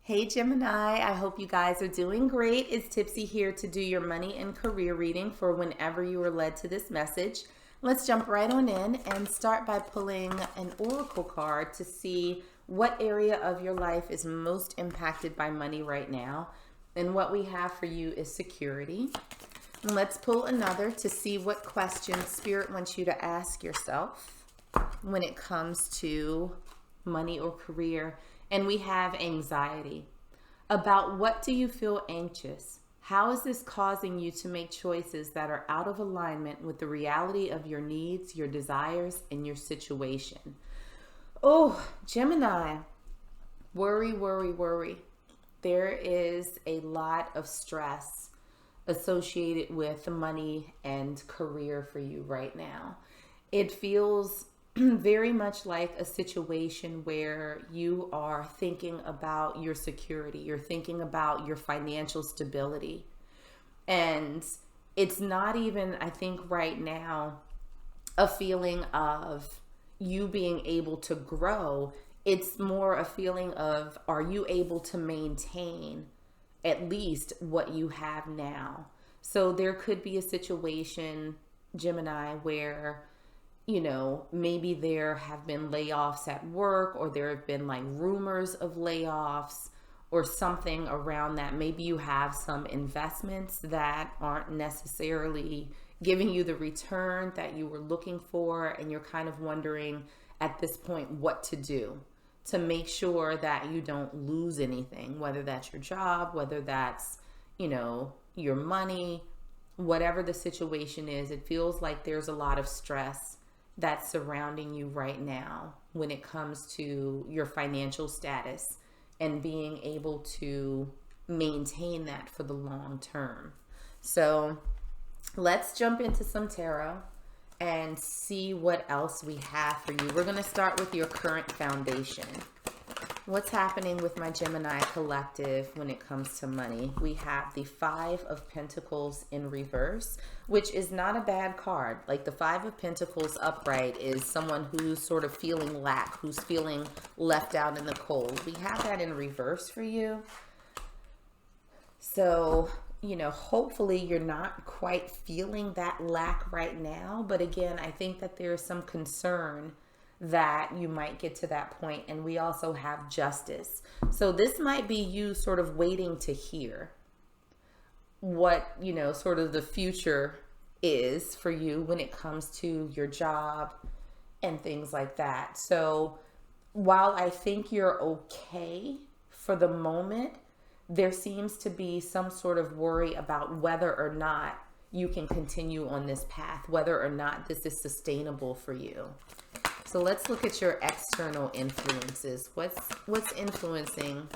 Hey Gemini, I hope you guys are doing great. It's Tipsy here to do your money and career reading for whenever you are led to this message. Let's jump right on in and start by pulling an oracle card to see what area of your life is most impacted by money right now. And what we have for you is security. And let's pull another to see what questions Spirit wants you to ask yourself when it comes to money or career. And we have anxiety. About what do you feel anxious? How is this causing you to make choices that are out of alignment with the reality of your needs, your desires, and your situation? Oh, Gemini, worry, worry, worry. There is a lot of stress associated with money and career for you right now. It feels very much like a situation where you are thinking about your security, you're thinking about your financial stability. And it's not even, I think right now, a feeling of you being able to grow. It's more a feeling of, are you able to maintain at least what you have now? So there could be a situation, Gemini, where maybe there have been layoffs at work, or there have been like rumors of layoffs or something around that. Maybe you have some investments that aren't necessarily giving you the return that you were looking for, and you're kind of wondering at this point what to do to make sure that you don't lose anything, whether that's your job, whether that's, your money, whatever the situation is. It feels like there's a lot of stress that's surrounding you right now when it comes to your financial status and being able to maintain that for the long term. So let's jump into some tarot and see what else we have for you. We're going to start with your current foundation. What's happening with my Gemini collective when it comes to money? We have the Five of Pentacles in reverse, which is not a bad card. Like the Five of Pentacles upright is someone who's sort of feeling lack, who's feeling left out in the cold. We have that in reverse for you. So, hopefully you're not quite feeling that lack right now. But again, I think that there's some concern that you might get to that point. And we also have Justice. So this might be you sort of waiting to hear what, sort of the future is for you when it comes to your job and things like that. So while I think you're okay for the moment, there seems to be some sort of worry about whether or not you can continue on this path, whether or not this is sustainable for you. So let's look at your external influences. What's influencing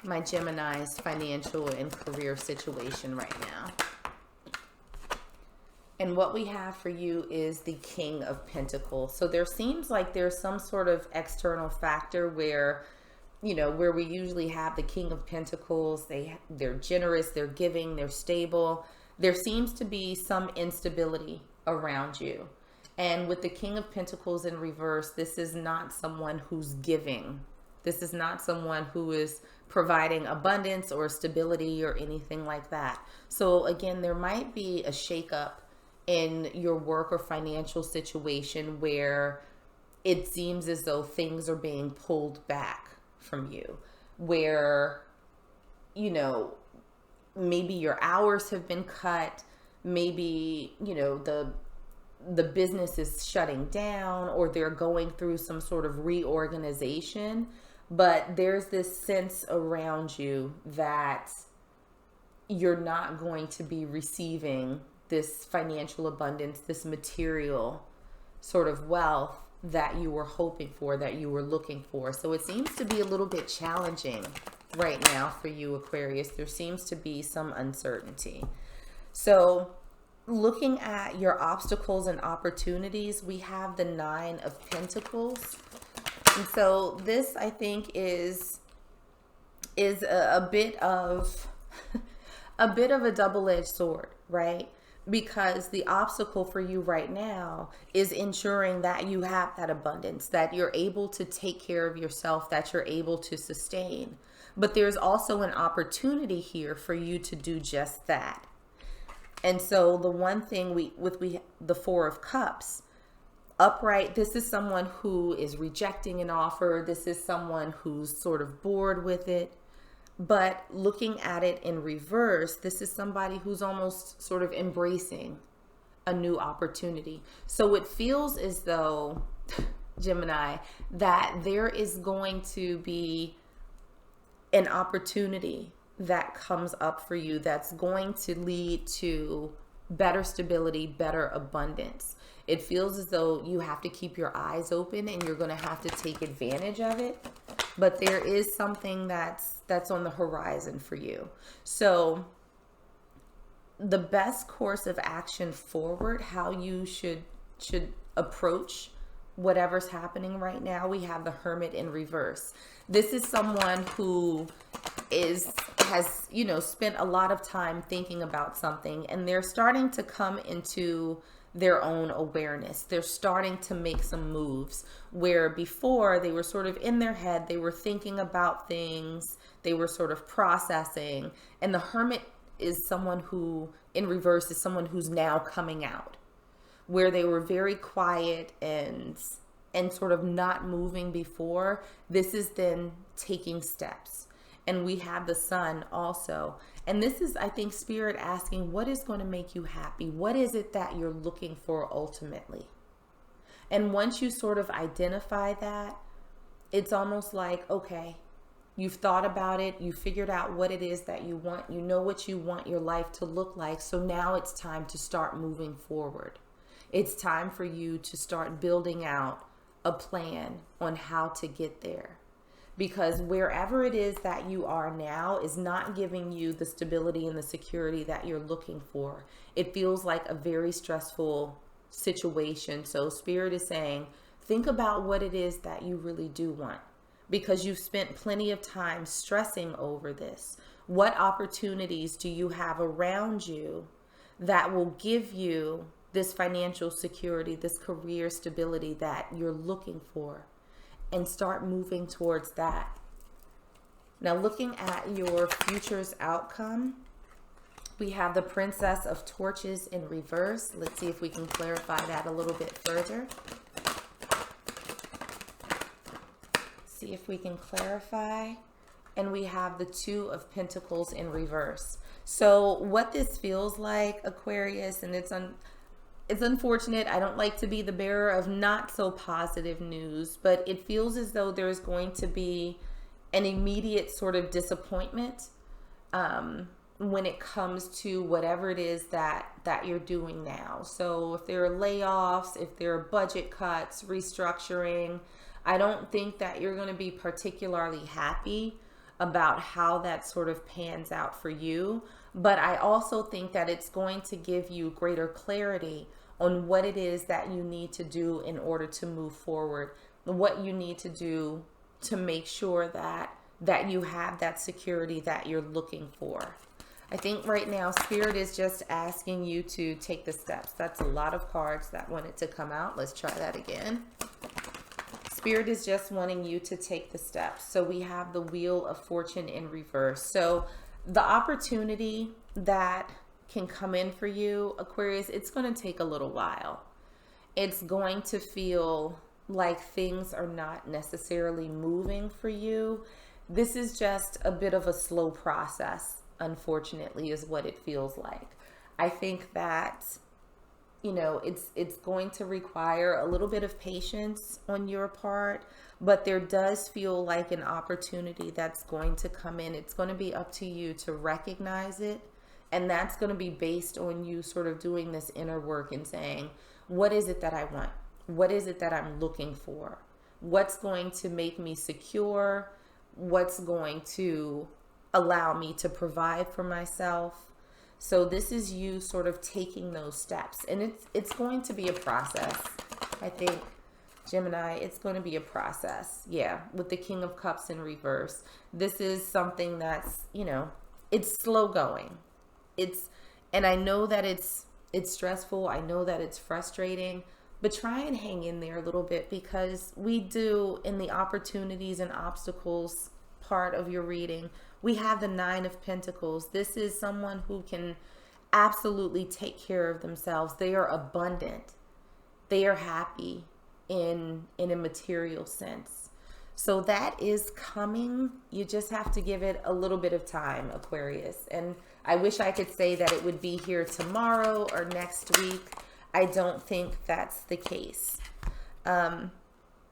my Gemini's financial and career situation right now? And what we have for you is the King of Pentacles. So there seems like there's some sort of external factor where, where we usually have the King of Pentacles. They're generous, they're giving, they're stable. There seems to be some instability around you. And with the King of Pentacles in reverse, this is not someone who's giving. This is not someone who is providing abundance or stability or anything like that. So again, there might be a shakeup in your work or financial situation where it seems as though things are being pulled back from you, where, maybe your hours have been cut, maybe, the business is shutting down, or they're going through some sort of reorganization, but there's this sense around you that you're not going to be receiving this financial abundance, this material sort of wealth that you were hoping for, that you were looking for. So it seems to be a little bit challenging right now for you, Aquarius. There seems to be some uncertainty. So looking at your obstacles and opportunities, we have the Nine of Pentacles. And so this, I think, is a bit of a double-edged sword, right? because the obstacle for you right now is ensuring that you have that abundance, that you're able to take care of yourself, that you're able to sustain. But there's also an opportunity here for you to do just that. And so the one thing the Four of Cups, upright, this is someone who is rejecting an offer. This is someone who's sort of bored with it. But looking at it in reverse, this is somebody who's almost sort of embracing a new opportunity. So it feels as though, Gemini, that there is going to be an opportunity that comes up for you that's going to lead to better stability, better abundance. It feels as though you have to keep your eyes open and you're going to have to take advantage of it. But there is something that's on the horizon for you. So the best course of action forward, how you should approach whatever's happening right now, we have the Hermit in reverse. This is someone who has spent a lot of time thinking about something, and they're starting to come into their own awareness. They're starting to make some moves where before they were sort of in their head, they were thinking about things, they were sort of processing. And the Hermit is someone who, in reverse, is someone who's now coming out, where they were very quiet and sort of not moving before. This is then taking steps. And we have the Sun also. And this is, I think, Spirit asking, what is going to make you happy? What is it that you're looking for ultimately? And once you sort of identify that, it's almost like, okay, you've thought about it. You figured out what it is that you want. You know what you want your life to look like. So now it's time to start moving forward. It's time for you to start building out a plan on how to get there. Because wherever it is that you are now is not giving you the stability and the security that you're looking for. It feels like a very stressful situation. So Spirit is saying, think about what it is that you really do want, because you've spent plenty of time stressing over this. What opportunities do you have around you that will give you this financial security, this career stability that you're looking for? And start moving towards that. Now, looking at your future's outcome, we have the Princess of Torches in reverse. Let's see if we can clarify that a little bit further. See if we can clarify. And we have the Two of Pentacles in reverse. So what this feels like, Aquarius, and it's unfortunate. I don't like to be the bearer of not so positive news, but it feels as though there's going to be an immediate sort of disappointment when it comes to whatever it is that you're doing now. So if there are layoffs, if there are budget cuts, restructuring, I don't think that you're going to be particularly happy about how that sort of pans out for you. But I also think that it's going to give you greater clarity on what it is that you need to do in order to move forward, what you need to do to make sure that you have that security that you're looking for. I think right now Spirit is just asking you to take the steps. That's a lot of cards that wanted to come out. Let's try that again. Spirit is just wanting you to take the steps. So we have the Wheel of Fortune in reverse. So the opportunity that can come in for you, Aquarius, it's going to take a little while. It's going to feel like things are not necessarily moving for you. This is just a bit of a slow process, unfortunately, is what it feels like. I think that, it's going to require a little bit of patience on your part, but there does feel like an opportunity that's going to come in. It's going to be up to you to recognize it. And that's going to be based on you sort of doing this inner work and saying, what is it that I want? What is it that I'm looking for? What's going to make me secure? What's going to allow me to provide for myself? So this is you sort of taking those steps. And it's going to be a process. I think, Gemini, it's going to be a process. Yeah, with the King of Cups in reverse. This is something that's, it's slow going. And I know that it's It's stressful. I know that it's frustrating, but try and hang in there a little bit, because we do, in the opportunities and obstacles part of your reading, we have the Nine of Pentacles. This is someone who can absolutely take care of themselves. They are abundant. They are happy in a material sense. So that is coming. You just have to give it a little bit of time, Aquarius. And I wish I could say that it would be here tomorrow or next week. I don't think that's the case.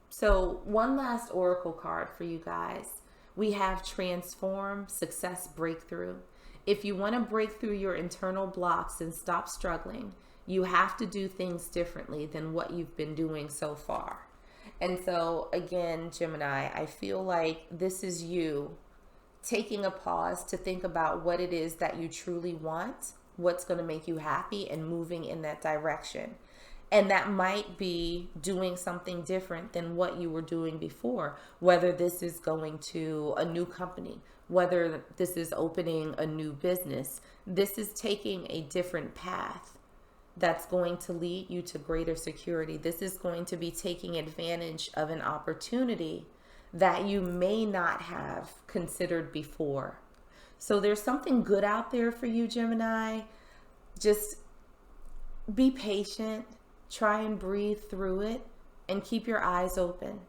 So one last oracle card for you guys. We have Transform, Success, Breakthrough. If you want to break through your internal blocks and stop struggling, you have to do things differently than what you've been doing so far. And so again, Gemini, I feel like this is you taking a pause to think about what it is that you truly want, what's going to make you happy, and moving in that direction. And that might be doing something different than what you were doing before, whether this is going to a new company, whether this is opening a new business. This is taking a different path that's going to lead you to greater security. This is going to be taking advantage of an opportunity that you may not have considered before. So there's something good out there for you, Gemini. Just be patient, try and breathe through it, and keep your eyes open,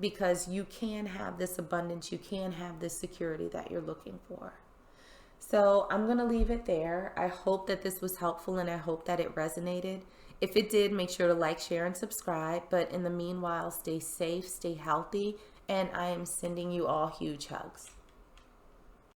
because you can have this abundance, you can have this security that you're looking for. So I'm going to leave it there. I hope that this was helpful, and I hope that it resonated. If it did, make sure to like, share, and subscribe. But in the meanwhile, stay safe, stay healthy, and I am sending you all huge hugs.